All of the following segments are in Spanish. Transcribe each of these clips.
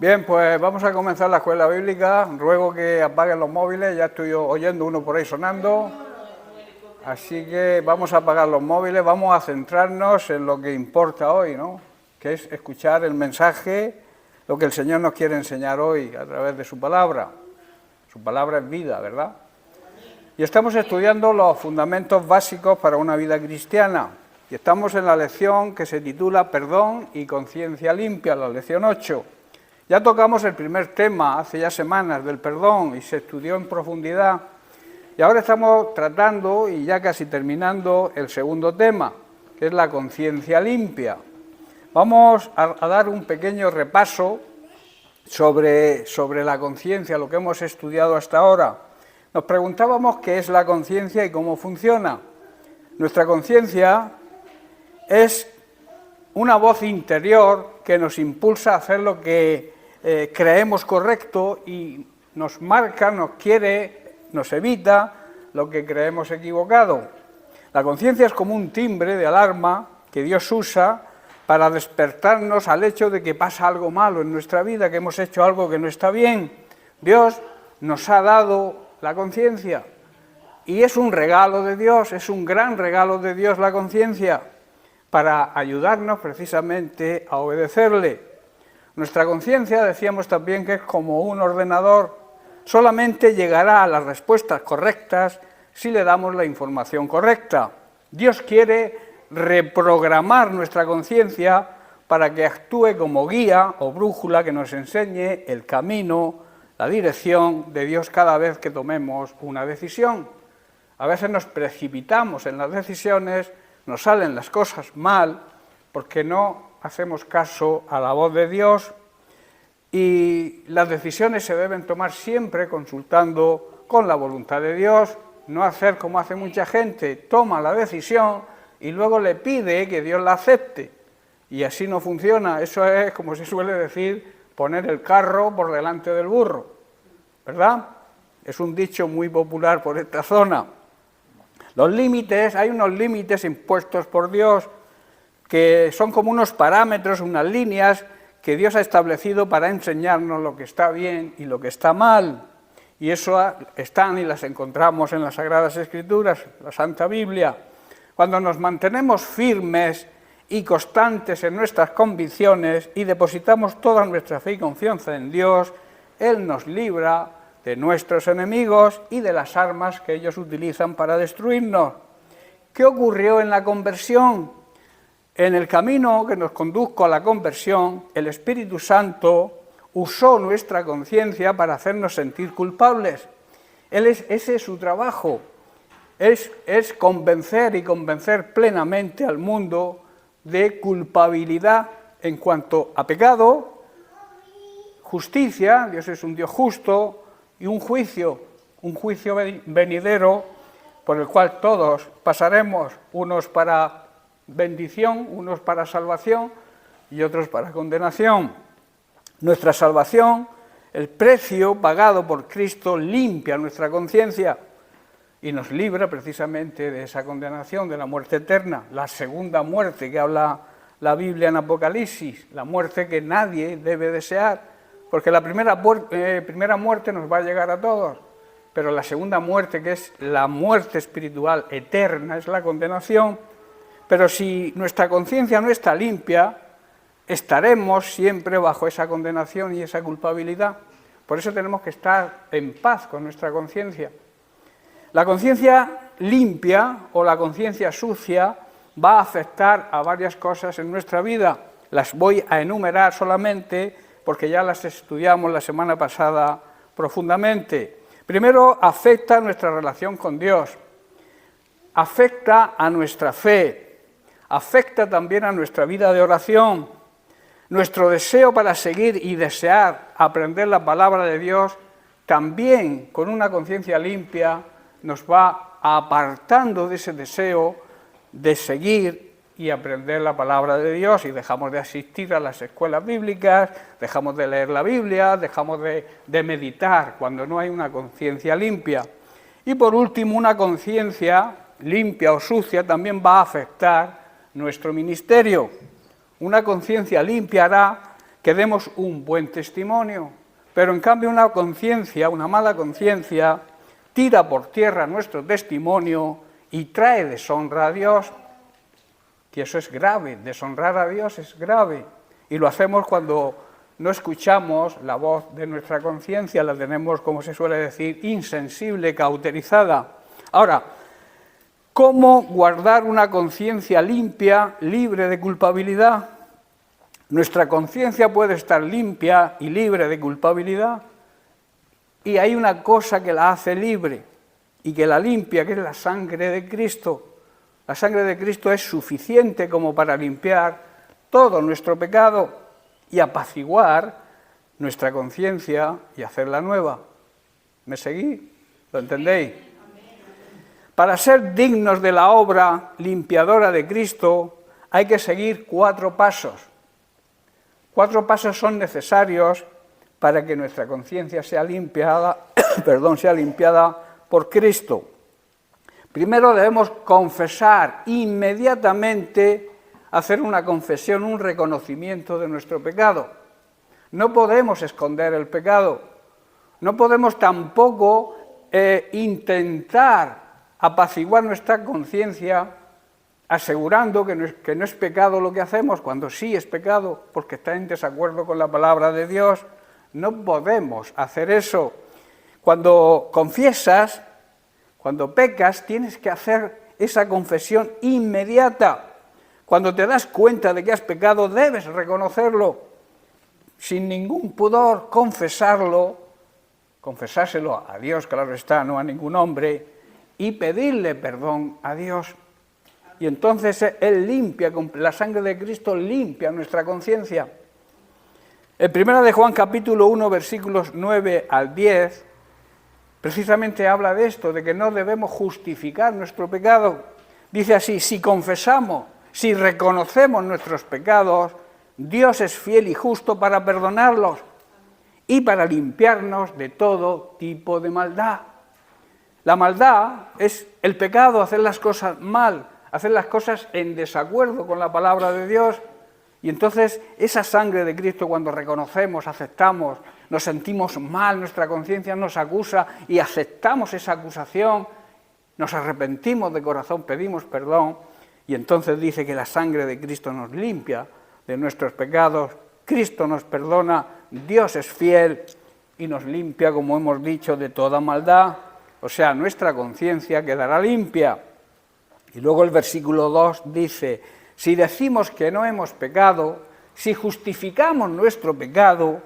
Bien, pues vamos a comenzar la escuela bíblica. Ruego que apaguen los móviles, ya estoy oyendo uno por ahí sonando. Así que vamos a apagar los móviles, vamos a centrarnos en lo que importa hoy, ¿no? Que es escuchar el mensaje, lo que el Señor nos quiere enseñar hoy a través de su palabra. Su palabra es vida, ¿verdad? Y estamos estudiando los fundamentos básicos para una vida cristiana. Y estamos en la lección que se titula Perdón y conciencia limpia, la lección 8. Ya tocamos el primer tema hace ya semanas del perdón y se estudió en profundidad. Y ahora estamos tratando y ya casi terminando el segundo tema, que es la conciencia limpia. Vamos a dar un pequeño repaso sobre la conciencia, lo que hemos estudiado hasta ahora. Nos preguntábamos qué es la conciencia y cómo funciona. Nuestra conciencia es una voz interior que nos impulsa a hacer lo que creemos correcto y nos marca, nos quiere, nos evita lo que creemos equivocado. La conciencia es como un timbre de alarma que Dios usa para despertarnos al hecho de que pasa algo malo en nuestra vida, que hemos hecho algo que no está bien. Dios nos ha dado la conciencia y es un regalo de Dios, es un gran regalo de Dios la conciencia para ayudarnos precisamente a obedecerle. Nuestra conciencia, decíamos también, que es como un ordenador, solamente llegará a las respuestas correctas si le damos la información correcta. Dios quiere reprogramar nuestra conciencia para que actúe como guía o brújula que nos enseñe el camino, la dirección de Dios cada vez que tomemos una decisión. A veces nos precipitamos en las decisiones, nos salen las cosas mal porque no hacemos caso a la voz de Dios y las decisiones se deben tomar siempre consultando con la voluntad de Dios, no hacer como hace mucha gente, toma la decisión y luego le pide que Dios la acepte y así no funciona. Eso es, como se suele decir, poner el carro por delante del burro, ¿verdad? Es un dicho muy popular por esta zona. Los límites, hay unos límites impuestos por Dios que son como unos parámetros, unas líneas que Dios ha establecido para enseñarnos lo que está bien y lo que está mal. Y eso están y las encontramos en las Sagradas Escrituras, la Santa Biblia. Cuando nos mantenemos firmes y constantes en nuestras convicciones y depositamos toda nuestra fe y confianza en Dios, Él nos libra de nuestros enemigos y de las armas que ellos utilizan para destruirnos. ¿Qué ocurrió en la conversión? En el camino que nos condujo a la conversión, el Espíritu Santo usó nuestra conciencia para hacernos sentir culpables. Ese es su trabajo, es convencer y convencer plenamente al mundo de culpabilidad en cuanto a pecado, justicia, Dios es un Dios justo, y un juicio venidero por el cual todos pasaremos, unos para bendición, unos para salvación y otros para condenación. Nuestra salvación, el precio pagado por Cristo, limpia nuestra conciencia y nos libra precisamente de esa condenación, de la muerte eterna, la segunda muerte que habla la Biblia en Apocalipsis, la muerte que nadie debe desear, porque la primera muerte nos va a llegar a todos, pero la segunda muerte, que es la muerte espiritual eterna, es la condenación. Pero si nuestra conciencia no está limpia, estaremos siempre bajo esa condenación y esa culpabilidad. Por eso tenemos que estar en paz con nuestra conciencia. La conciencia limpia o la conciencia sucia va a afectar a varias cosas en nuestra vida. Las voy a enumerar solamente porque ya las estudiamos la semana pasada profundamente. Primero, afecta a nuestra relación con Dios, afecta a nuestra fe, afecta también a nuestra vida de oración. Nuestro deseo para seguir y desear aprender la palabra de Dios, también con una conciencia limpia, nos va apartando de ese deseo de seguir y aprender la palabra de Dios y dejamos de asistir a las escuelas bíblicas, dejamos de leer la Biblia, dejamos de meditar cuando no hay una conciencia limpia. Y por último, una conciencia limpia o sucia también va a afectar nuestro ministerio. Una conciencia limpia hará que que demos un buen testimonio, pero en cambio una conciencia, una mala conciencia, tira por tierra nuestro testimonio y trae deshonra a Dios. Y eso es grave, deshonrar a Dios es grave. Y lo hacemos cuando no escuchamos la voz de nuestra conciencia, la tenemos, como se suele decir, insensible, cauterizada. Ahora, ¿cómo guardar una conciencia limpia, libre de culpabilidad? Nuestra conciencia puede estar limpia y libre de culpabilidad, y hay una cosa que la hace libre y que la limpia, que es la sangre de Cristo. La sangre de Cristo es suficiente como para limpiar todo nuestro pecado y apaciguar nuestra conciencia y hacerla nueva. ¿Me seguí? ¿Lo entendéis? Para ser dignos de la obra limpiadora de Cristo hay que seguir 4 pasos. 4 pasos son necesarios para que nuestra conciencia sea limpiada, sea limpiada por Cristo. Primero debemos confesar inmediatamente, hacer una confesión, un reconocimiento de nuestro pecado. No podemos esconder el pecado, no podemos tampoco intentar apaciguar nuestra conciencia asegurando que no es pecado lo que hacemos, cuando sí es pecado, porque está en desacuerdo con la palabra de Dios. No podemos hacer eso. Cuando confiesas, cuando pecas, tienes que hacer esa confesión inmediata. Cuando te das cuenta de que has pecado, debes reconocerlo, sin ningún pudor, confesárselo a Dios, claro está, no a ningún hombre, y pedirle perdón a Dios. Y entonces Él limpia, con la sangre de Cristo limpia nuestra conciencia. En 1 de Juan capítulo 1, versículos 9 al 10, precisamente habla de esto, de que no debemos justificar nuestro pecado. Dice así: si confesamos, si reconocemos nuestros pecados, Dios es fiel y justo para perdonarlos y para limpiarnos de todo tipo de maldad. La maldad es el pecado, hacer las cosas mal, hacer las cosas en desacuerdo con la palabra de Dios. Y entonces esa sangre de Cristo, cuando reconocemos, aceptamos, nos sentimos mal, nuestra conciencia nos acusa y aceptamos esa acusación, nos arrepentimos de corazón, pedimos perdón, y entonces dice que la sangre de Cristo nos limpia de nuestros pecados, Cristo nos perdona, Dios es fiel y nos limpia, como hemos dicho, de toda maldad. O sea, nuestra conciencia quedará limpia. Y luego el versículo 2 dice: si decimos que no hemos pecado, si justificamos nuestro pecado,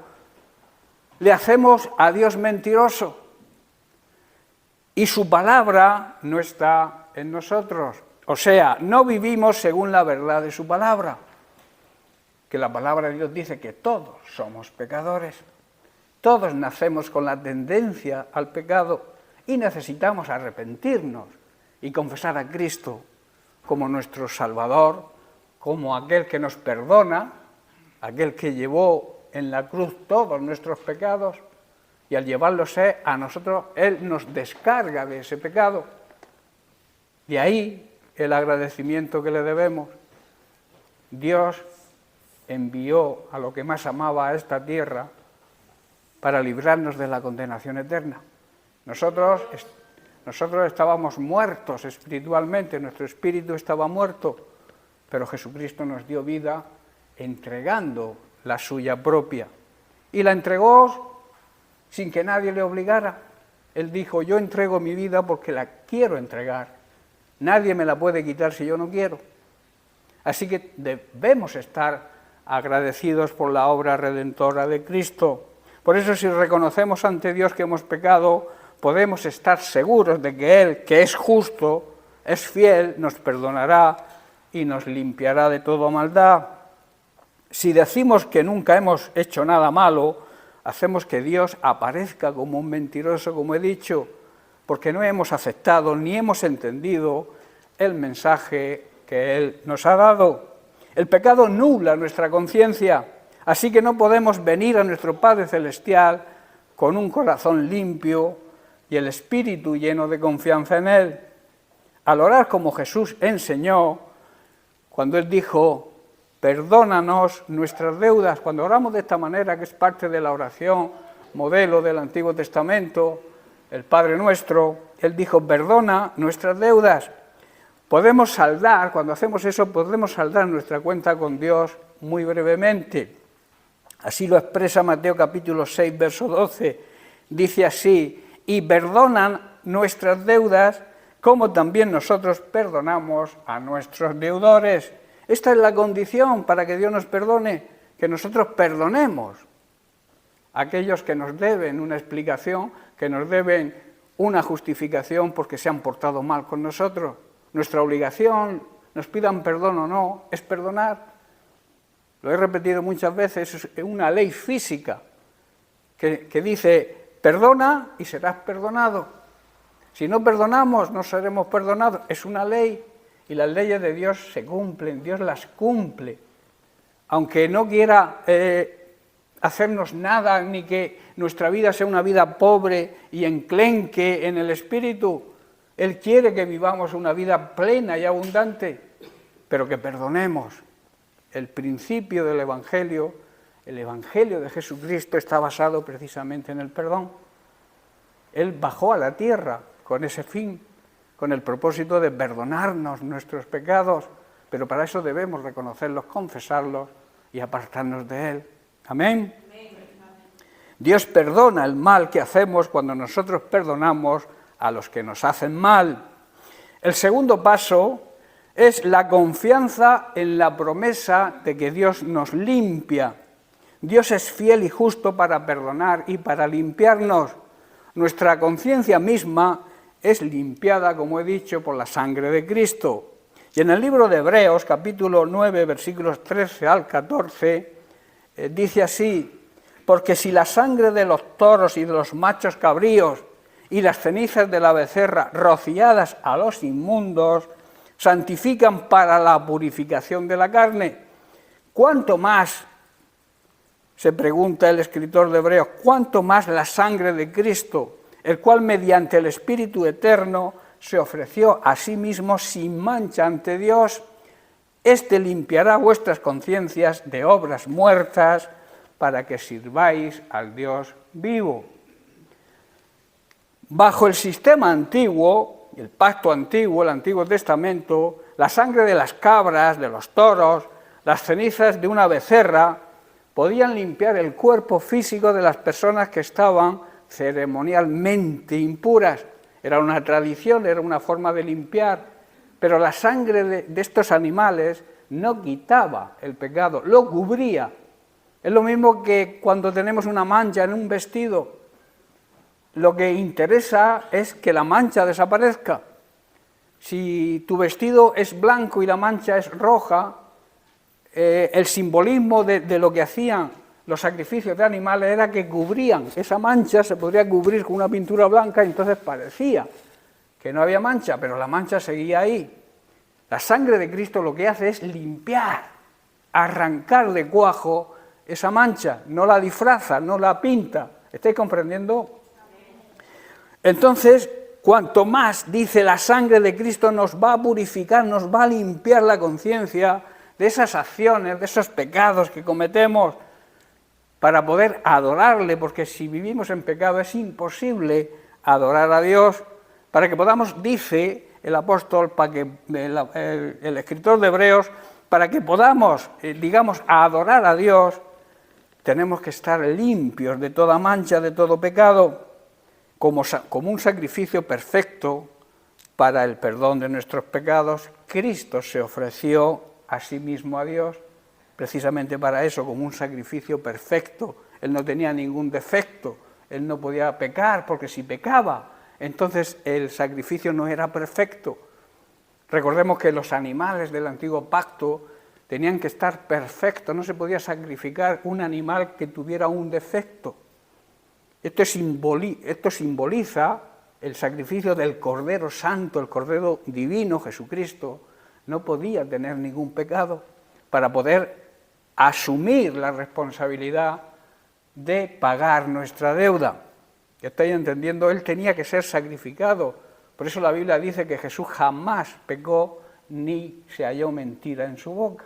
le hacemos a Dios mentiroso y su palabra no está en nosotros. O sea, no vivimos según la verdad de su palabra, que la palabra de Dios dice que todos somos pecadores, todos nacemos con la tendencia al pecado y necesitamos arrepentirnos y confesar a Cristo como nuestro Salvador, como aquel que nos perdona, aquel que llevó en la cruz todos nuestros pecados, y al llevarlos a nosotros, Él nos descarga de ese pecado. De ahí el agradecimiento que le debemos. Dios envió a lo que más amaba a esta tierra para librarnos de la condenación eterna. Nosotros estábamos muertos espiritualmente, nuestro espíritu estaba muerto, pero Jesucristo nos dio vida entregando la suya propia. Y la entregó sin que nadie le obligara. Él dijo: yo entrego mi vida porque la quiero entregar. Nadie me la puede quitar si yo no quiero. Así que debemos estar agradecidos por la obra redentora de Cristo. Por eso, si reconocemos ante Dios que hemos pecado, podemos estar seguros de que Él, que es justo, es fiel, nos perdonará y nos limpiará de toda maldad. Si decimos que nunca hemos hecho nada malo, hacemos que Dios aparezca como un mentiroso, como he dicho, porque no hemos aceptado ni hemos entendido el mensaje que Él nos ha dado. El pecado nubla nuestra conciencia, así que no podemos venir a nuestro Padre Celestial con un corazón limpio y el espíritu lleno de confianza en Él. Al orar como Jesús enseñó, cuando Él dijo: perdónanos nuestras deudas. Cuando oramos de esta manera, que es parte de la oración, modelo del Antiguo Testamento, el Padre Nuestro, Él dijo, perdona nuestras deudas. Podemos saldar, cuando hacemos eso, podemos saldar nuestra cuenta con Dios muy brevemente. Así lo expresa Mateo capítulo 6, verso 12. Dice así, y perdonan nuestras deudas, como también nosotros perdonamos a nuestros deudores. Esta es la condición para que Dios nos perdone, que nosotros perdonemos a aquellos que nos deben una explicación, que nos deben una justificación porque se han portado mal con nosotros. Nuestra obligación, nos pidan perdón o no, es perdonar. Lo he repetido muchas veces, es una ley física que dice, perdona y serás perdonado. Si no perdonamos, no seremos perdonados. Es una ley y las leyes de Dios se cumplen, Dios las cumple. Aunque no quiera hacernos nada, ni que nuestra vida sea una vida pobre y enclenque en el espíritu, Él quiere que vivamos una vida plena y abundante, pero que perdonemos. El principio del Evangelio, el Evangelio de Jesucristo está basado precisamente en el perdón. Él bajó a la tierra con ese fin, con el propósito de perdonarnos nuestros pecados, pero para eso debemos reconocerlos, confesarlos y apartarnos de Él. Amén. Dios perdona el mal que hacemos cuando nosotros perdonamos a los que nos hacen mal. El segundo paso es la confianza en la promesa de que Dios nos limpia. Dios es fiel y justo para perdonar y para limpiarnos. Nuestra conciencia misma es limpiada, como he dicho, por la sangre de Cristo. Y en el libro de Hebreos, capítulo 9, versículos 13 al 14, dice así, porque si la sangre de los toros y de los machos cabríos y las cenizas de la becerra rociadas a los inmundos santifican para la purificación de la carne, ¿cuánto más, se pregunta el escritor de Hebreos, cuánto más la sangre de Cristo, el cual mediante el Espíritu Eterno se ofreció a sí mismo sin mancha ante Dios? Este limpiará vuestras conciencias de obras muertas para que sirváis al Dios vivo. Bajo el sistema antiguo, el pacto antiguo, el Antiguo Testamento, la sangre de las cabras, de los toros, las cenizas de una becerra, podían limpiar el cuerpo físico de las personas que estaban ceremonialmente impuras. Era una tradición, era una forma de limpiar, pero la sangre de estos animales no quitaba el pecado, lo cubría. Es lo mismo que cuando tenemos una mancha en un vestido, lo que interesa es que la mancha desaparezca. Si tu vestido es blanco y la mancha es roja, el simbolismo de lo que hacían los sacrificios de animales era que cubrían, esa mancha se podría cubrir con una pintura blanca y entonces parecía que no había mancha, pero la mancha seguía ahí. La sangre de Cristo lo que hace es limpiar, arrancar de cuajo esa mancha, no la disfraza, no la pinta. ¿Estáis comprendiendo? Entonces, cuanto más, dice, la sangre de Cristo nos va a purificar, nos va a limpiar la conciencia de esas acciones, de esos pecados que cometemos, para poder adorarle, porque si vivimos en pecado es imposible adorar a Dios, para que podamos, dice el apóstol, para que el escritor de Hebreos, para que podamos, digamos, adorar a Dios, tenemos que estar limpios de toda mancha, de todo pecado, como un sacrificio perfecto para el perdón de nuestros pecados. Cristo se ofreció a sí mismo a Dios, precisamente para eso, como un sacrificio perfecto. Él no tenía ningún defecto, él no podía pecar, porque si pecaba, entonces el sacrificio no era perfecto. Recordemos que los animales del antiguo pacto tenían que estar perfectos, no se podía sacrificar un animal que tuviera un defecto. Esto simboliza el sacrificio del Cordero Santo, el Cordero Divino, Jesucristo. No podía tener ningún pecado para poder asumir la responsabilidad de pagar nuestra deuda. ¿Estáis entendiendo? Él tenía que ser sacrificado. Por eso la Biblia dice que Jesús jamás pecó ni se halló mentira en su boca.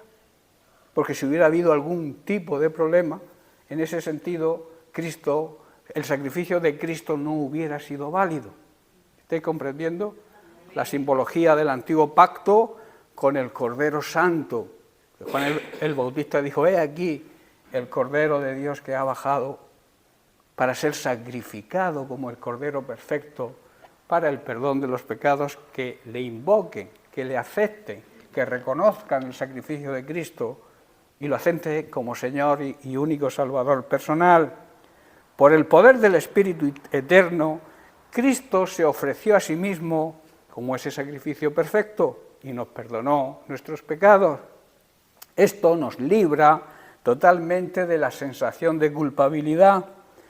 porque si hubiera habido algún tipo de problema, en ese sentido, el sacrificio de Cristo no hubiera sido válido. ¿Estáis comprendiendo? La simbología del antiguo pacto con el Cordero Santo. Juan el Bautista dijo, he aquí el Cordero de Dios que ha bajado para ser sacrificado como el Cordero perfecto para el perdón de los pecados, que le invoquen, que le acepten, que reconozcan el sacrificio de Cristo y lo acepten como Señor y único Salvador personal. Por el poder del Espíritu eterno, Cristo se ofreció a sí mismo como ese sacrificio perfecto y nos perdonó nuestros pecados. Esto nos libra totalmente de la sensación de culpabilidad.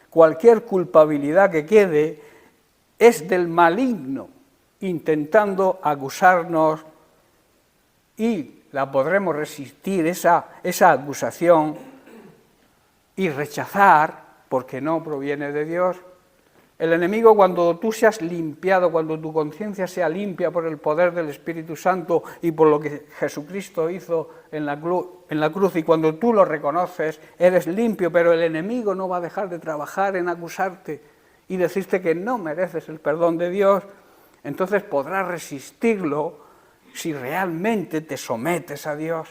Cualquier culpabilidad que quede es del maligno, intentando acusarnos, y la podremos resistir, esa acusación, y rechazar, porque no proviene de Dios. El enemigo, cuando tú seas limpiado, cuando tu conciencia sea limpia por el poder del Espíritu Santo y por lo que Jesucristo hizo en la cruz, y cuando tú lo reconoces, eres limpio, pero el enemigo no va a dejar de trabajar en acusarte y decirte que no mereces el perdón de Dios. Entonces podrás resistirlo si realmente te sometes a Dios.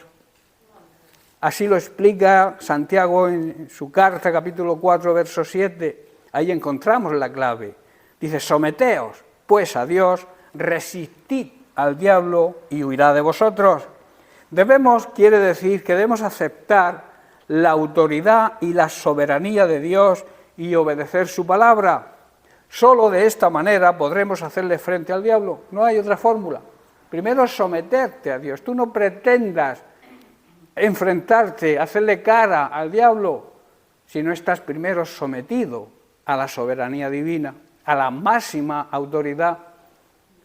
Así lo explica Santiago en su carta, capítulo 4, verso 7. Ahí encontramos la clave. Dice, someteos, pues, a Dios, resistid al diablo y huirá de vosotros. Quiere decir que debemos aceptar la autoridad y la soberanía de Dios y obedecer su palabra. Solo de esta manera podremos hacerle frente al diablo. No hay otra fórmula. Primero, someterte a Dios. Tú no pretendas enfrentarte, hacerle cara al diablo, si no estás primero sometido a la soberanía divina, a la máxima autoridad.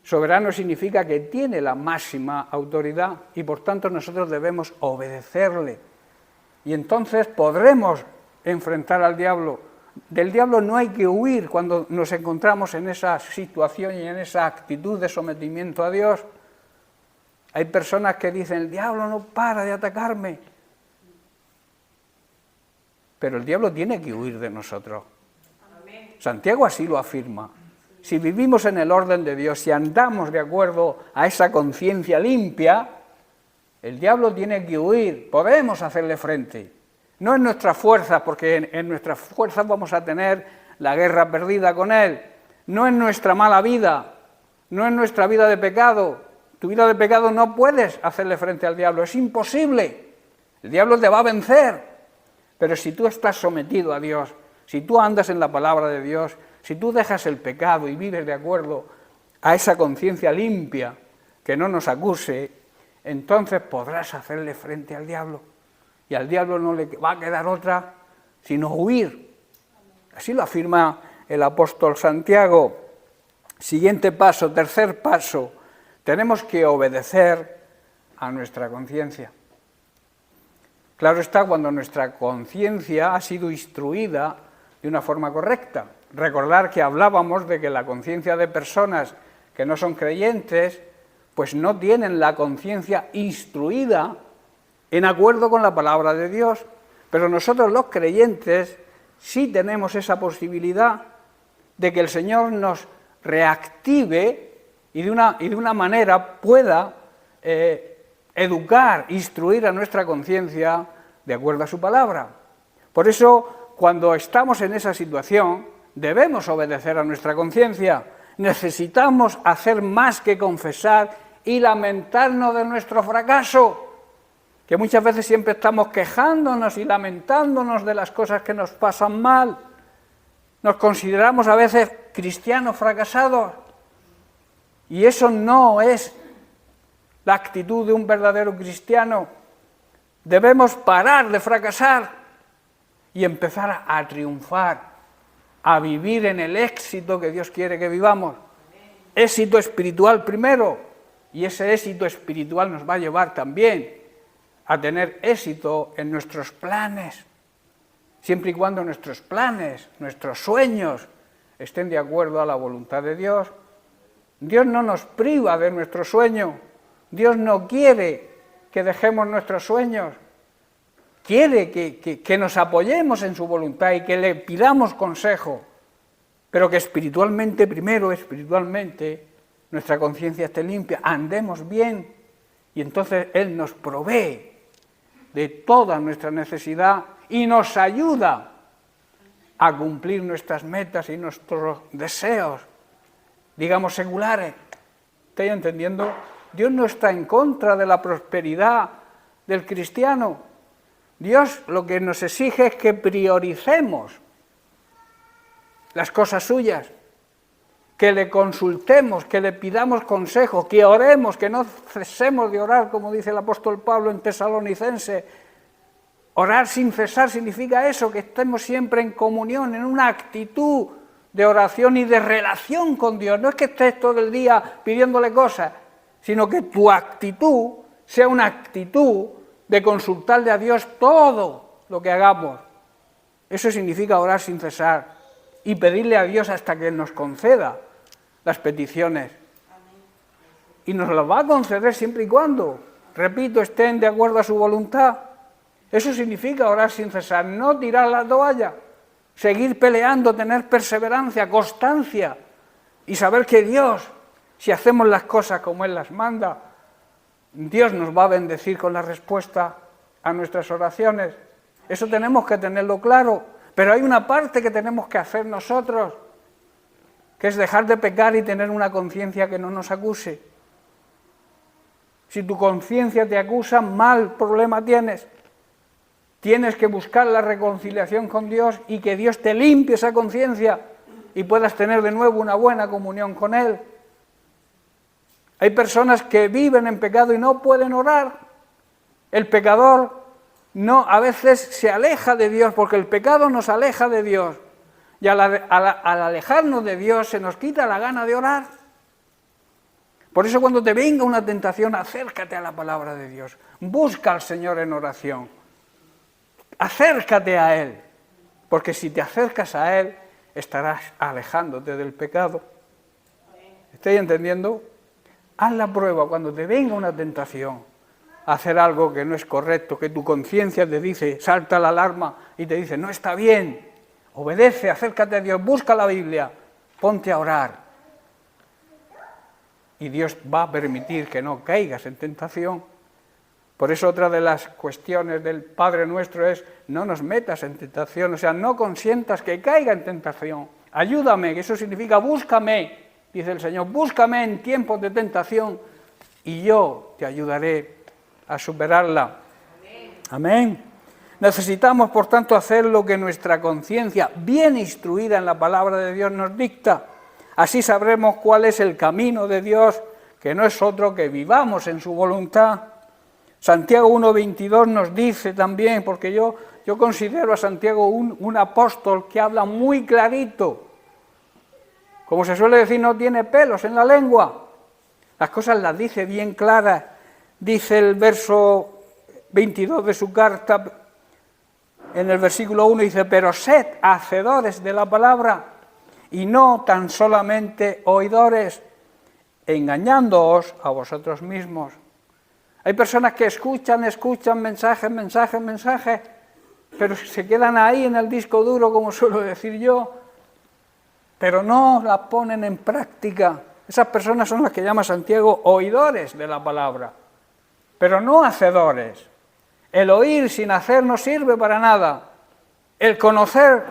Soberano significa que tiene la máxima autoridad y por tanto nosotros debemos obedecerle. Y entonces podremos enfrentar al diablo. Del diablo no hay que huir cuando nos encontramos en esa situación y en esa actitud de sometimiento a Dios. Hay personas que dicen, el diablo no para de atacarme. Pero el diablo tiene que huir de nosotros. Santiago así lo afirma. Si vivimos en el orden de Dios, si andamos de acuerdo a esa conciencia limpia, el diablo tiene que huir, podemos hacerle frente. No en nuestras fuerzas, porque en nuestras fuerzas vamos a tener la guerra perdida con él. No en nuestra mala vida, no en nuestra vida de pecado. Tu vida de pecado no puedes hacerle frente al diablo, es imposible. El diablo te va a vencer. Pero si tú estás sometido a Dios, si tú andas en la palabra de Dios, si tú dejas el pecado y vives de acuerdo a esa conciencia limpia que no nos acuse, entonces podrás hacerle frente al diablo. Y al diablo no le va a quedar otra sino huir. Así lo afirma el apóstol Santiago. Siguiente paso, tercer paso, tenemos que obedecer a nuestra conciencia. Claro está, cuando nuestra conciencia ha sido instruida de una forma correcta. Recordar que hablábamos de que la conciencia de personas que no son creyentes, pues no tienen la conciencia instruida en acuerdo con la palabra de Dios. Pero nosotros los creyentes sí tenemos esa posibilidad de que el Señor nos reactive y de una manera pueda educar, instruir a nuestra conciencia de acuerdo a su palabra. Por eso, cuando estamos en esa situación, debemos obedecer a nuestra conciencia. Necesitamos hacer más que confesar y lamentarnos de nuestro fracaso, que muchas veces siempre estamos quejándonos y lamentándonos de las cosas que nos pasan mal. Nos consideramos a veces cristianos fracasados, y eso no es la actitud de un verdadero cristiano. Debemos parar de fracasar y empezar a triunfar, a vivir en el éxito que Dios quiere que vivamos. Éxito espiritual primero, y ese éxito espiritual nos va a llevar también a tener éxito en nuestros planes, siempre y cuando nuestros planes, nuestros sueños estén de acuerdo a la voluntad de Dios. Dios no nos priva de nuestro sueño, Dios no quiere que dejemos nuestros sueños, quiere que nos apoyemos en su voluntad y que le pidamos consejo, pero que espiritualmente, primero espiritualmente, nuestra conciencia esté limpia, andemos bien, y entonces Él nos provee de toda nuestra necesidad y nos ayuda a cumplir nuestras metas y nuestros deseos, digamos, seculares. ¿Estáis entendiendo? Dios no está en contra de la prosperidad del cristiano. Dios lo que nos exige es que prioricemos las cosas suyas, que le consultemos, que le pidamos consejo, que oremos, que no cesemos de orar, como dice el apóstol Pablo en Tesalonicense. Orar sin cesar significa eso, que estemos siempre en comunión, en una actitud de oración y de relación con Dios. No es que estés todo el día pidiéndole cosas, sino que tu actitud sea una actitud de consultarle a Dios todo lo que hagamos. Eso significa orar sin cesar y pedirle a Dios hasta que nos conceda las peticiones. Y nos las va a conceder siempre y cuando, repito, estén de acuerdo a su voluntad. Eso significa orar sin cesar, no tirar la toalla, seguir peleando, tener perseverancia, constancia y saber que Dios, si hacemos las cosas como Él las manda, Dios nos va a bendecir con la respuesta a nuestras oraciones. Eso tenemos que tenerlo claro, pero hay una parte que tenemos que hacer nosotros, que es dejar de pecar y tener una conciencia que no nos acuse. Si tu conciencia te acusa, mal problema tienes. Tienes que buscar la reconciliación con Dios y que Dios te limpie esa conciencia y puedas tener de nuevo una buena comunión con Él. Hay personas que viven en pecado y no pueden orar. El pecador a veces se aleja de Dios porque el pecado nos aleja de Dios. Y al alejarnos de Dios se nos quita la gana de orar. Por eso cuando te venga una tentación, acércate a la palabra de Dios. Busca al Señor en oración. Acércate a Él, porque si te acercas a Él, estarás alejándote del pecado. ¿Estáis entendiendo? Haz la prueba cuando te venga una tentación, hacer algo que no es correcto, que tu conciencia te dice, salta la alarma y te dice, no está bien, obedece, acércate a Dios, busca la Biblia, ponte a orar. Y Dios va a permitir que no caigas en tentación. Por eso otra de las cuestiones del Padre Nuestro es, no nos metas en tentación, o sea, no consientas que caiga en tentación. Ayúdame, que eso significa búscame, dice el Señor, búscame en tiempos de tentación y yo te ayudaré a superarla. Amén. Necesitamos, por tanto, hacer lo que nuestra conciencia, bien instruida en la palabra de Dios, nos dicta. Así sabremos cuál es el camino de Dios, que no es otro que vivamos en su voluntad. Santiago 1:22 nos dice también, porque yo considero a Santiago un apóstol que habla muy clarito. Como se suele decir, no tiene pelos en la lengua. Las cosas las dice bien claras. Dice el verso 22 de su carta, en el versículo 1 dice, pero sed hacedores de la palabra y no tan solamente oidores, engañándoos a vosotros mismos. Hay personas que escuchan mensajes, pero se quedan ahí en el disco duro, como suelo decir yo, pero no las ponen en práctica. Esas personas son las que llama Santiago oidores de la palabra, pero no hacedores. El oír sin hacer no sirve para nada. El conocer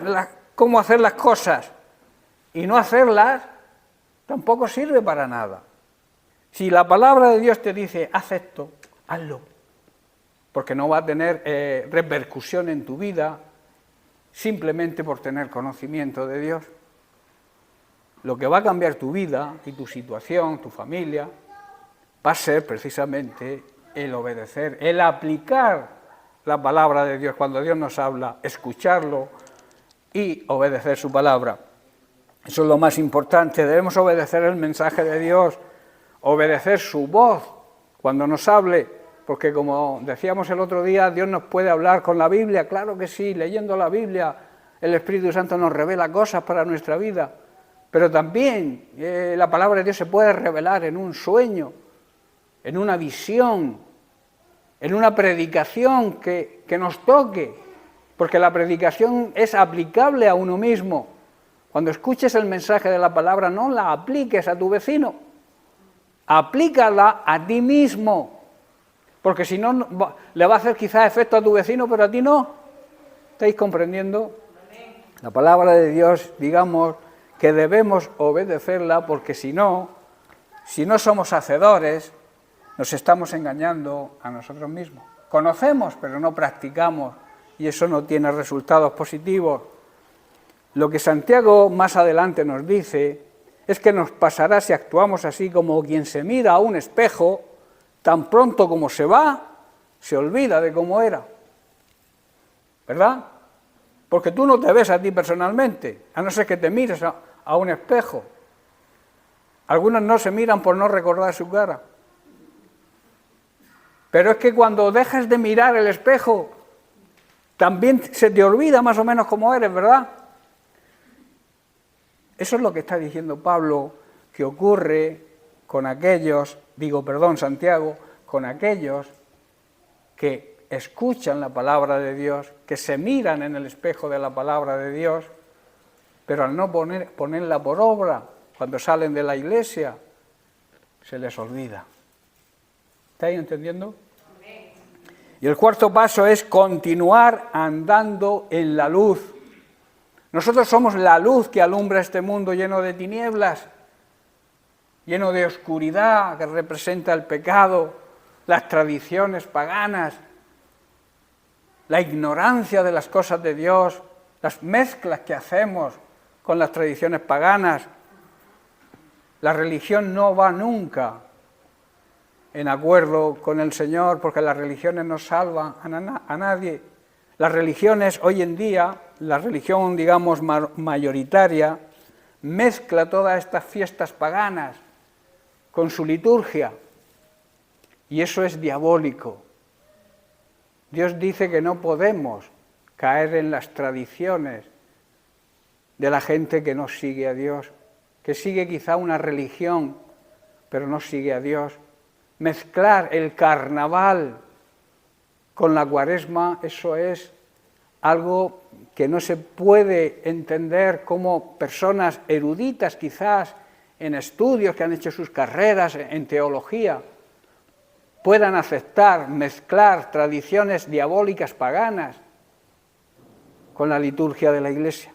cómo hacer las cosas y no hacerlas tampoco sirve para nada. Si la palabra de Dios te dice, haz esto, hazlo, porque no va a tener repercusión en tu vida simplemente por tener conocimiento de Dios. Lo que va a cambiar tu vida y tu situación, tu familia, va a ser precisamente el obedecer, el aplicar la palabra de Dios. Cuando Dios nos habla, escucharlo y obedecer su palabra. Eso es lo más importante. Debemos obedecer el mensaje de Dios, obedecer su voz cuando nos hable, porque como decíamos el otro día, Dios nos puede hablar con la Biblia, claro que sí, leyendo la Biblia, el Espíritu Santo nos revela cosas para nuestra vida, pero también la palabra de Dios se puede revelar en un sueño, en una visión, en una predicación que nos toque, porque la predicación es aplicable a uno mismo. Cuando escuches el mensaje de la palabra, no la apliques a tu vecino, aplícala a ti mismo, porque si no, le va a hacer quizás efecto a tu vecino, pero a ti no. ¿Estáis comprendiendo? La palabra de Dios, digamos, que debemos obedecerla, porque si no somos hacedores, nos estamos engañando a nosotros mismos. Conocemos, pero no practicamos, y eso no tiene resultados positivos. Lo que Santiago más adelante nos dice es que nos pasará si actuamos así como quien se mira a un espejo, tan pronto como se va, se olvida de cómo era. ¿Verdad? Porque tú no te ves a ti personalmente, a no ser que te mires a un espejo. Algunos no se miran por no recordar su cara. Pero es que cuando dejas de mirar el espejo, también se te olvida más o menos cómo eres, ¿verdad? Eso es lo que está diciendo Pablo, que ocurre con aquellos, Santiago, con aquellos que escuchan la palabra de Dios, que se miran en el espejo de la palabra de Dios, pero al no ponerla por obra, cuando salen de la iglesia, se les olvida. ¿Estáis entendiendo? Y el cuarto paso es continuar andando en la luz. Nosotros somos la luz que alumbra este mundo lleno de tinieblas, lleno de oscuridad que representa el pecado, las tradiciones paganas, la ignorancia de las cosas de Dios, las mezclas que hacemos con las tradiciones paganas. La religión no va nunca en acuerdo con el Señor, porque las religiones no salvan a nadie. Las religiones hoy en día, la religión, digamos, mayoritaria, mezcla todas estas fiestas paganas con su liturgia, y eso es diabólico. Dios dice que no podemos caer en las tradiciones de la gente que no sigue a Dios, que sigue quizá una religión, pero no sigue a Dios. Mezclar el carnaval con la cuaresma, eso es algo que no se puede entender como personas eruditas quizás en estudios, que han hecho sus carreras en teología, puedan aceptar, mezclar tradiciones diabólicas paganas con la liturgia de la Iglesia.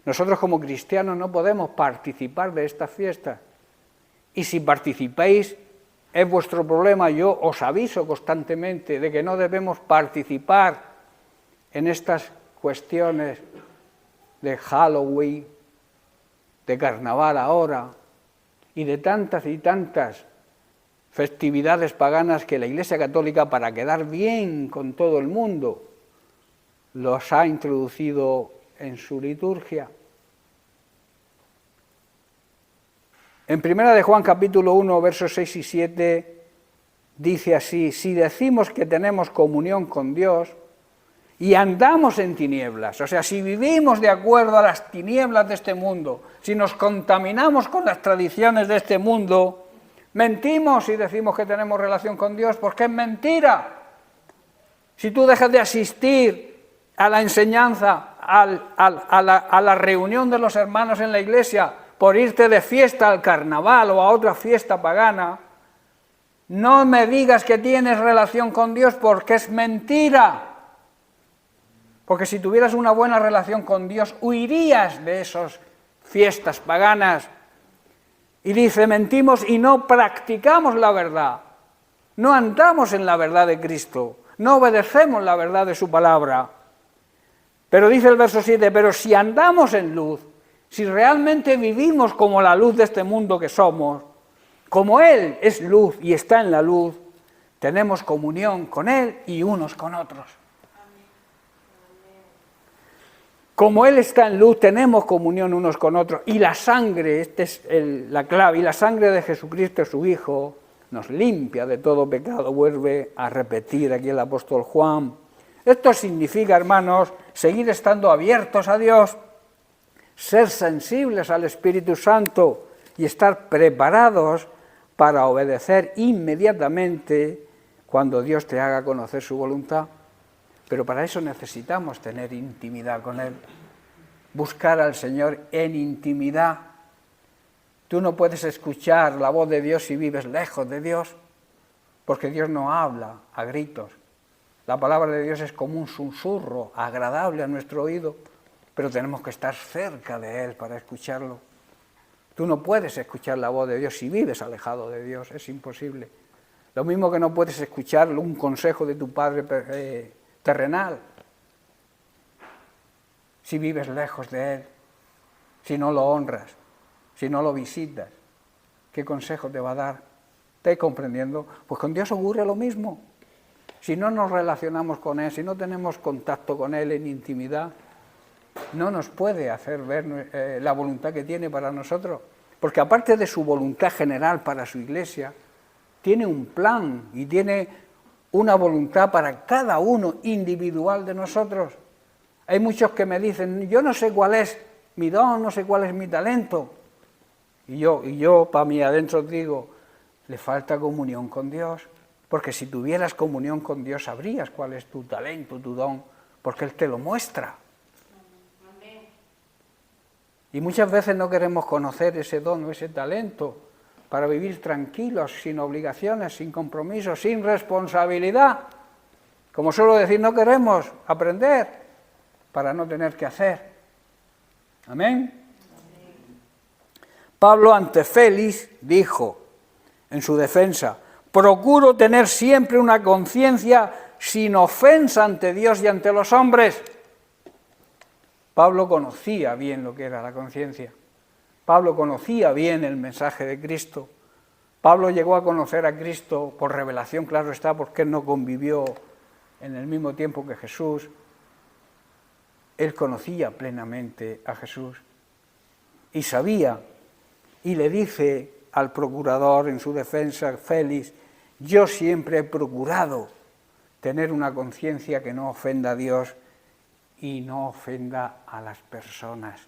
Nosotros como cristianos no podemos participar de estas fiestas, y si participáis es vuestro problema. Yo os aviso constantemente de que no debemos participar en estas cuestiones de Halloween, de carnaval ahora, y de tantas y tantas festividades paganas que la Iglesia Católica, para quedar bien con todo el mundo, los ha introducido en su liturgia. En 1 de Juan capítulo 1, versos 6 y 7, dice así: si decimos que tenemos comunión con Dios y andamos en tinieblas, o sea, si vivimos de acuerdo a las tinieblas de este mundo, si nos contaminamos con las tradiciones de este mundo, mentimos si decimos que tenemos relación con Dios, porque es mentira. Si tú dejas de asistir a la enseñanza, a la reunión de los hermanos en la iglesia, por irte de fiesta al carnaval o a otra fiesta pagana, no me digas que tienes relación con Dios, porque es mentira. Porque si tuvieras una buena relación con Dios, huirías de esas fiestas paganas. Y dice, mentimos y no practicamos la verdad. No andamos en la verdad de Cristo, no obedecemos la verdad de su palabra. Pero dice el verso 7, pero si andamos en luz, si realmente vivimos como la luz de este mundo que somos, como Él es luz y está en la luz, tenemos comunión con Él y unos con otros. Como Él está en luz, tenemos comunión unos con otros. Y la sangre, esta es la clave, y la sangre de Jesucristo, su Hijo, nos limpia de todo pecado. Vuelve a repetir aquí el apóstol Juan. Esto significa, hermanos, seguir estando abiertos a Dios, ser sensibles al Espíritu Santo y estar preparados para obedecer inmediatamente cuando Dios te haga conocer su voluntad. Pero para eso necesitamos tener intimidad con Él, buscar al Señor en intimidad. Tú no puedes escuchar la voz de Dios si vives lejos de Dios, porque Dios no habla a gritos. La palabra de Dios es como un susurro agradable a nuestro oído, pero tenemos que estar cerca de Él para escucharlo. Tú no puedes escuchar la voz de Dios si vives alejado de Dios, es imposible. Lo mismo que no puedes escuchar un consejo de tu padre terrenal si vives lejos de Él, si no lo honras, si no lo visitas. ¿Qué consejo te va a dar? ¿Estás comprendiendo? Pues con Dios ocurre lo mismo. Si no nos relacionamos con Él, si no tenemos contacto con Él en intimidad, no nos puede hacer ver la voluntad que tiene para nosotros. Porque aparte de su voluntad general para su iglesia, tiene un plan y tiene una voluntad para cada uno individual de nosotros. Hay muchos que me dicen, yo no sé cuál es mi don, no sé cuál es mi talento. Y yo para mí adentro digo, le falta comunión con Dios, porque si tuvieras comunión con Dios sabrías cuál es tu talento, tu don, porque Él te lo muestra. Y muchas veces no queremos conocer ese don o ese talento para vivir tranquilos, sin obligaciones, sin compromisos, sin responsabilidad. Como suelo decir, no queremos aprender para no tener que hacer. Amén. Pablo ante Félix dijo en su defensa, procuro tener siempre una conciencia sin ofensa ante Dios y ante los hombres. Pablo conocía bien lo que era la conciencia. Pablo conocía bien el mensaje de Cristo. Pablo llegó a conocer a Cristo por revelación, claro está, porque él no convivió en el mismo tiempo que Jesús. Él conocía plenamente a Jesús y sabía, y le dice al procurador en su defensa, Félix, yo siempre he procurado tener una conciencia que no ofenda a Dios y no ofenda a las personas.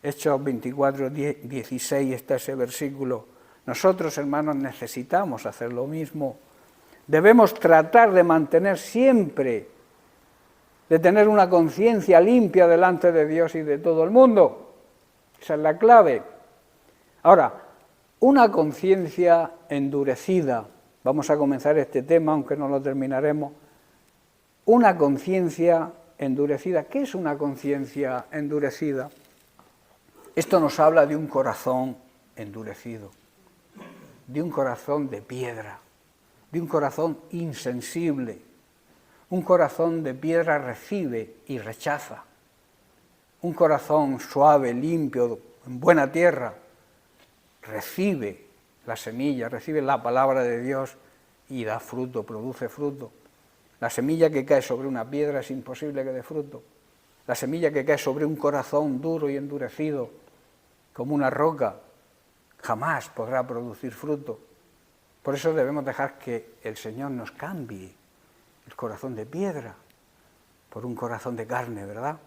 Hechos 24, 16 está ese versículo. Nosotros, hermanos, necesitamos hacer lo mismo. Debemos tratar de mantener siempre, de tener una conciencia limpia delante de Dios y de todo el mundo. Esa es la clave. Ahora, una conciencia endurecida, vamos a comenzar este tema, aunque no lo terminaremos. Una conciencia endurecida. ¿Qué es una conciencia endurecida? Esto nos habla de un corazón endurecido, de un corazón de piedra, de un corazón insensible. Un corazón de piedra recibe y rechaza. Un corazón suave, limpio, en buena tierra, recibe la semilla, recibe la palabra de Dios y da fruto, produce fruto. La semilla que cae sobre una piedra es imposible que dé fruto. La semilla que cae sobre un corazón duro y endurecido, como una roca, jamás podrá producir fruto. Por eso debemos dejar que el Señor nos cambie el corazón de piedra por un corazón de carne, ¿verdad?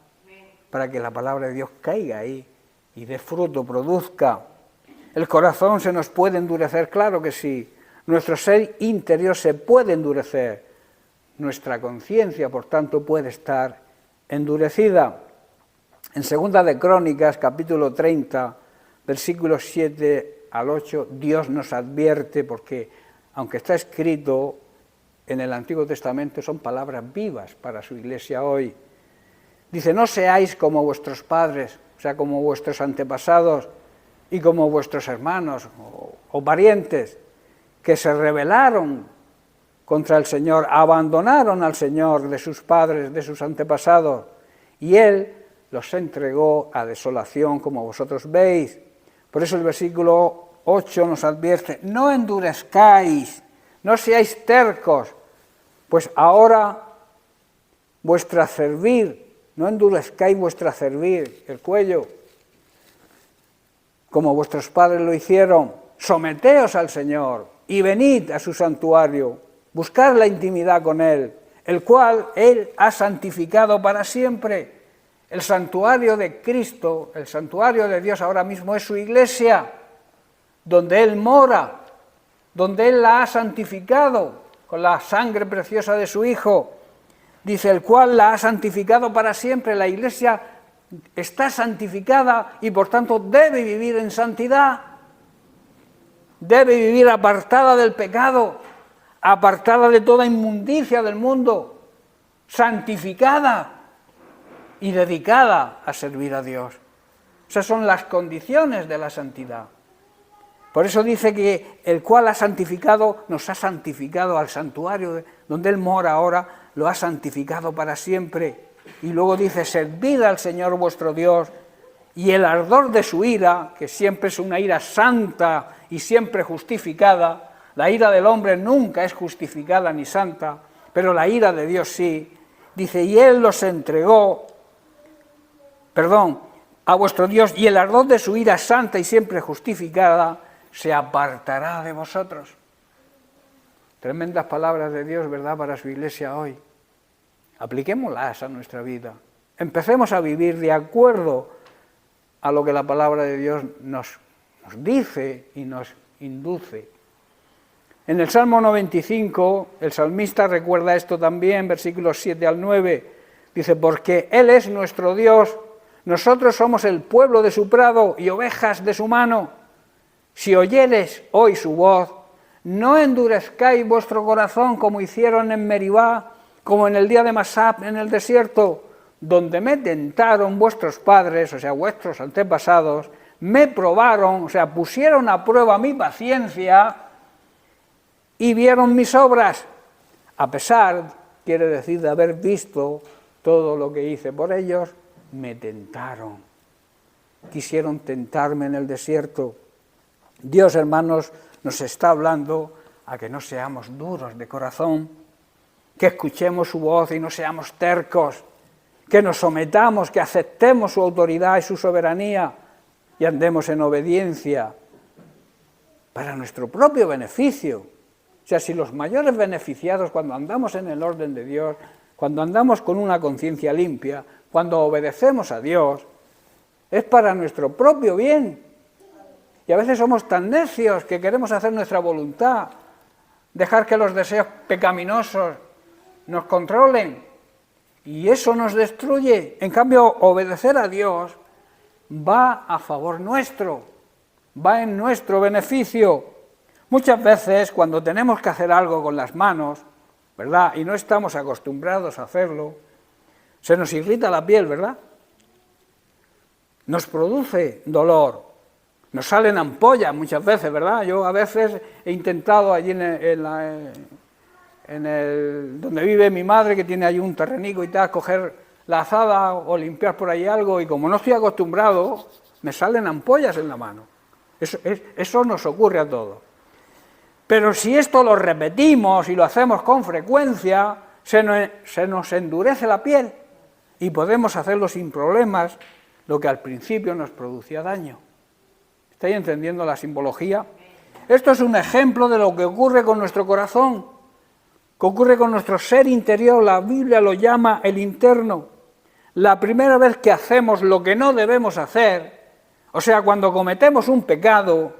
Para que la palabra de Dios caiga ahí y dé fruto, produzca. El corazón se nos puede endurecer, claro que sí. Nuestro ser interior se puede endurecer. Nuestra conciencia, por tanto, puede estar endurecida. En Segunda de Crónicas, capítulo 30, versículos 7 al 8, Dios nos advierte, porque aunque está escrito en el Antiguo Testamento, son palabras vivas para su iglesia hoy. Dice, no seáis como vuestros padres, o sea, como vuestros antepasados y como vuestros hermanos o parientes, que se rebelaron contra el Señor, abandonaron al Señor de sus padres, de sus antepasados, y Él los entregó a desolación, como vosotros veis. Por eso el versículo 8 nos advierte, no endurezcáis, no seáis tercos, pues ahora vuestra cerviz, no endurezcáis vuestra cerviz, el cuello, como vuestros padres lo hicieron, someteos al Señor y venid a su santuario, buscar la intimidad con Él, el cual Él ha santificado para siempre. El santuario de Cristo, el santuario de Dios ahora mismo es su iglesia, donde Él mora. donde Él la ha santificado con la sangre preciosa de su Hijo. Dice, el cual la ha santificado para siempre. La Iglesia está santificada y por tanto debe vivir en santidad. Debe vivir apartada del pecado, apartada de toda inmundicia del mundo, santificada y dedicada a servir a Dios. Esas son las condiciones de la santidad. Por eso dice que el cual ha santificado, nos ha santificado al santuario donde Él mora ahora, lo ha santificado para siempre. Y luego dice, servid al Señor vuestro Dios, y el ardor de su ira, que siempre es una ira santa y siempre justificada, la ira del hombre nunca es justificada ni santa, pero la ira de Dios sí, dice, y Él los entregó, a vuestro Dios, y el ardor de su ira santa y siempre justificada, se apartará de vosotros. Tremendas palabras de Dios, ¿verdad?, para su Iglesia hoy. Apliquémoslas a nuestra vida. Empecemos a vivir de acuerdo a lo que la palabra de Dios nos dice y nos induce. En el Salmo 95, el salmista recuerda esto también, versículos 7 al 9. Dice, porque Él es nuestro Dios, nosotros somos el pueblo de su prado y ovejas de su mano. Si oyeres hoy su voz, no endurezcáis vuestro corazón como hicieron en Meribá, como en el día de Masab en el desierto, donde me tentaron vuestros padres, o sea, vuestros antepasados, me probaron, o sea, pusieron a prueba mi paciencia y vieron mis obras, a pesar, quiere decir, de haber visto todo lo que hice por ellos, me tentaron, quisieron tentarme en el desierto. Dios, hermanos, nos está hablando a que no seamos duros de corazón, que escuchemos su voz y no seamos tercos, que nos sometamos, que aceptemos su autoridad y su soberanía y andemos en obediencia para nuestro propio beneficio. O sea, si los mayores beneficiados cuando andamos en el orden de Dios, cuando andamos con una conciencia limpia, cuando obedecemos a Dios, es para nuestro propio bien. Y a veces somos tan necios que queremos hacer nuestra voluntad, dejar que los deseos pecaminosos nos controlen, y eso nos destruye. En cambio, obedecer a Dios va a favor nuestro, va en nuestro beneficio. Muchas veces, cuando tenemos que hacer algo con las manos, ¿verdad?, y no estamos acostumbrados a hacerlo, se nos irrita la piel, ¿verdad? Nos produce dolor. Nos salen ampollas muchas veces, ¿verdad? Yo a veces he intentado allí donde vive mi madre, que tiene allí un terrenico y tal, coger la azada o limpiar por ahí algo, y como no estoy acostumbrado, me salen ampollas en la mano. Eso nos ocurre a todos. Pero si esto lo repetimos y lo hacemos con frecuencia, se nos endurece la piel y podemos hacerlo sin problemas, lo que al principio nos producía daño. ¿Estáis entendiendo la simbología? Esto es un ejemplo de lo que ocurre con nuestro corazón, que ocurre con nuestro ser interior. La Biblia lo llama el interno. La primera vez que hacemos lo que no debemos hacer, o sea, cuando cometemos un pecado,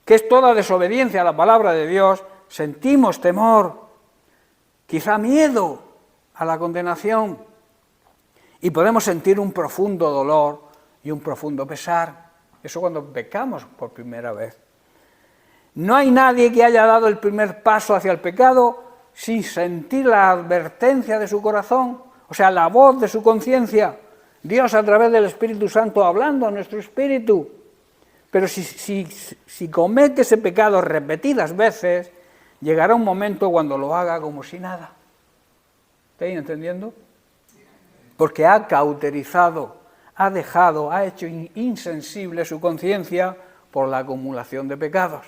que es toda desobediencia a la palabra de Dios, sentimos temor, quizá miedo a la condenación, y podemos sentir un profundo dolor y un profundo pesar. Eso cuando pecamos por primera vez. No hay nadie que haya dado el primer paso hacia el pecado sin sentir la advertencia de su corazón, o sea, la voz de su conciencia, Dios a través del Espíritu Santo hablando a nuestro espíritu. Pero si comete ese pecado repetidas veces, llegará un momento cuando lo haga como si nada. ¿Estáis entendiendo? Porque ha cauterizado, ha dejado, ha hecho insensible su conciencia por la acumulación de pecados.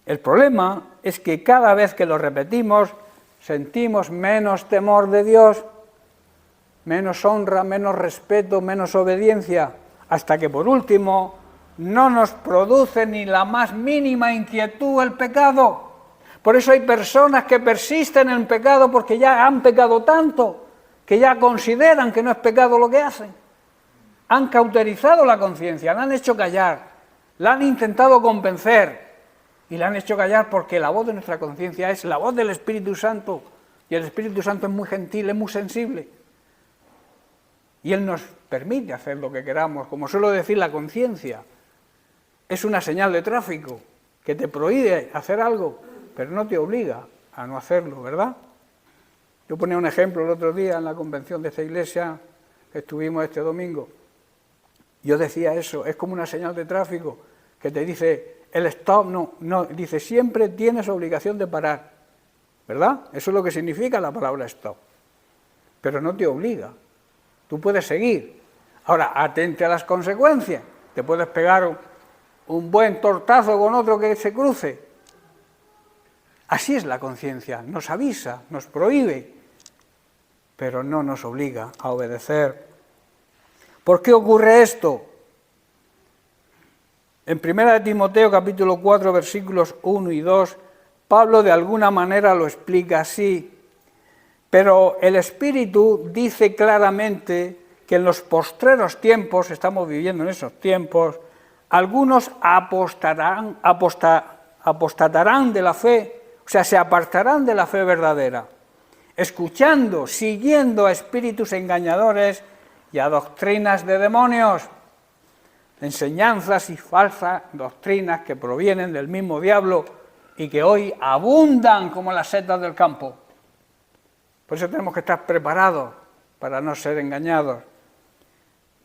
El problema es que cada vez que lo repetimos, sentimos menos temor de Dios, menos honra, menos respeto, menos obediencia, hasta que por último no nos produce ni la más mínima inquietud el pecado. Por eso hay personas que persisten en el pecado porque ya han pecado tanto, que ya consideran que no es pecado lo que hacen. Han cauterizado la conciencia, la han hecho callar, la han intentado convencer, Y la han hecho callar porque la voz de nuestra conciencia es la voz del Espíritu Santo. Y el Espíritu Santo es muy gentil, es muy sensible. Y Él nos permite hacer lo que queramos. Como suelo decir, la conciencia es una señal de tráfico que te prohíbe hacer algo, pero no te obliga a no hacerlo, ¿verdad? Yo ponía un ejemplo el otro día en la convención de esta iglesia que estuvimos este domingo. Yo decía eso, es como una señal de tráfico que te dice, el stop no, dice, siempre tienes obligación de parar, ¿verdad? Eso es lo que significa la palabra stop, pero no te obliga, tú puedes seguir. Ahora, atente a las consecuencias, te puedes pegar un buen tortazo con otro que se cruce. Así es la conciencia, nos avisa, nos prohíbe, pero no nos obliga a obedecer. ¿Por qué ocurre esto? En 1 Timoteo capítulo 4 versículos 1 y 2, Pablo de alguna manera lo explica así, pero el Espíritu dice claramente que en los postreros tiempos, estamos viviendo en esos tiempos, algunos apostatarán de la fe, o sea, se apartarán de la fe verdadera, escuchando, siguiendo a espíritus engañadores y a doctrinas de demonios, enseñanzas y falsas doctrinas que provienen del mismo diablo y que hoy abundan como las setas del campo. Por eso tenemos que estar preparados para no ser engañados.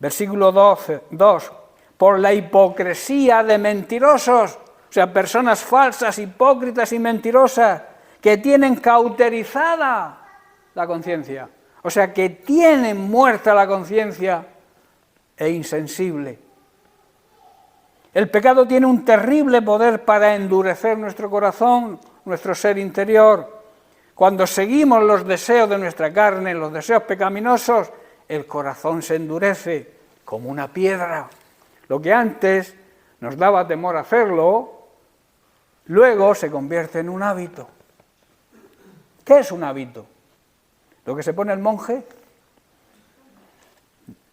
Versículo 2, por la hipocresía de mentirosos, o sea, personas falsas, hipócritas y mentirosas, que tienen cauterizada la conciencia, o sea, que tienen muerta la conciencia e insensible. El pecado tiene un terrible poder para endurecer nuestro corazón, nuestro ser interior. Cuando seguimos los deseos de nuestra carne, los deseos pecaminosos, el corazón se endurece como una piedra. Lo que antes nos daba temor hacerlo, luego se convierte en un hábito. ¿Qué es un hábito? ¿Lo que se pone el monje?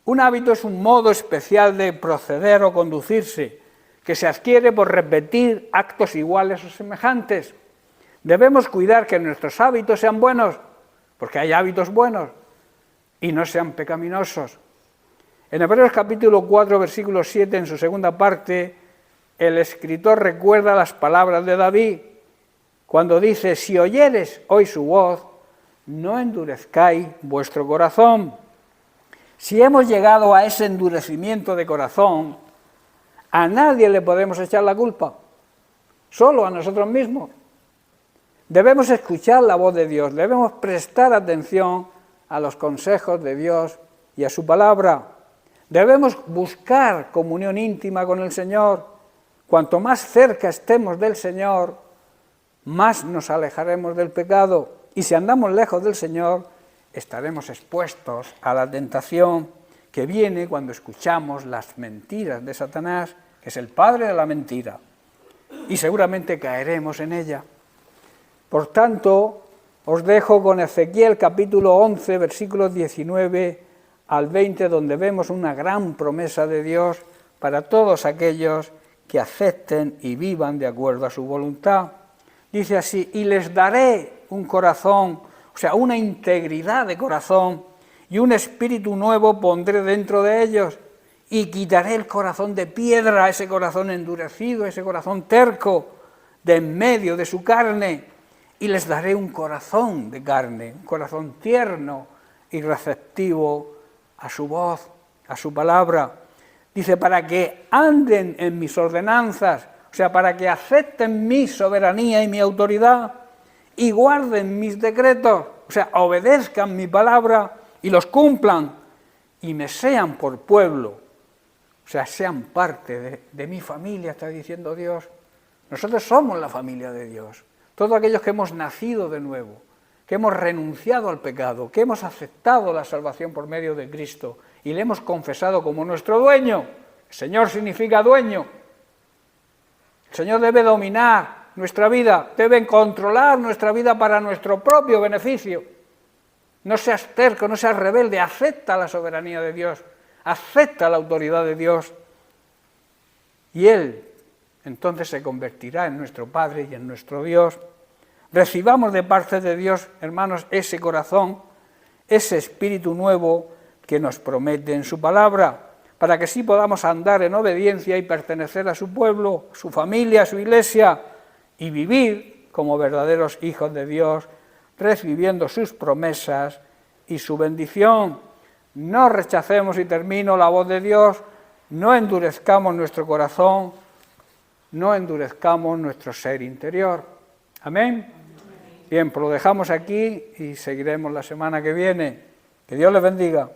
Un hábito es un modo especial de proceder o conducirse, que se adquiere por repetir actos iguales o semejantes. Debemos cuidar que nuestros hábitos sean buenos, porque hay hábitos buenos, y no sean pecaminosos. En Hebreos capítulo 4, versículo 7, en su segunda parte, el escritor recuerda las palabras de David, cuando dice, si oyeres hoy su voz, no endurezcáis vuestro corazón. Si hemos llegado a ese endurecimiento de corazón, a nadie le podemos echar la culpa, solo a nosotros mismos. Debemos escuchar la voz de Dios, debemos prestar atención a los consejos de Dios y a su palabra. Debemos buscar comunión íntima con el Señor. Cuanto más cerca estemos del Señor, más nos alejaremos del pecado. Y si andamos lejos del Señor, estaremos expuestos a la tentación que viene cuando escuchamos las mentiras de Satanás, que es el padre de la mentira, y seguramente caeremos en ella. Por tanto, os dejo con Ezequiel capítulo 11, versículos 19 al 20, donde vemos una gran promesa de Dios para todos aquellos que acepten y vivan de acuerdo a su voluntad. Dice así, y les daré un corazón, o sea, una integridad de corazón, y un espíritu nuevo pondré dentro de ellos, y quitaré el corazón de piedra, ese corazón endurecido, ese corazón terco, de en medio de su carne, y les daré un corazón de carne, un corazón tierno y receptivo a su voz, a su palabra. Dice, para que anden en mis ordenanzas, o sea, para que acepten mi soberanía y mi autoridad, y guarden mis decretos, o sea, obedezcan mi palabra y los cumplan, y me sean por pueblo, o sea, sean parte de mi familia, está diciendo Dios. Nosotros somos la familia de Dios, todos aquellos que hemos nacido de nuevo, que hemos renunciado al pecado, que hemos aceptado la salvación por medio de Cristo y le hemos confesado como nuestro dueño. El Señor significa dueño. El Señor debe dominar nuestra vida, debe controlar nuestra vida para nuestro propio beneficio. No seas terco, no seas rebelde, acepta la soberanía de Dios, acepta la autoridad de Dios. Y Él, entonces se convertirá en nuestro Padre y en nuestro Dios. Recibamos de parte de Dios, hermanos, ese corazón, ese espíritu nuevo que nos promete en su palabra, para que sí podamos andar en obediencia y pertenecer a su pueblo, a su familia, a su iglesia, y vivir como verdaderos hijos de Dios, recibiendo sus promesas y su bendición. No rechacemos, y termino, la voz de Dios, no endurezcamos nuestro corazón, no endurezcamos nuestro ser interior. Amén. Bien, pues lo dejamos aquí y seguiremos la semana que viene. Que Dios les bendiga.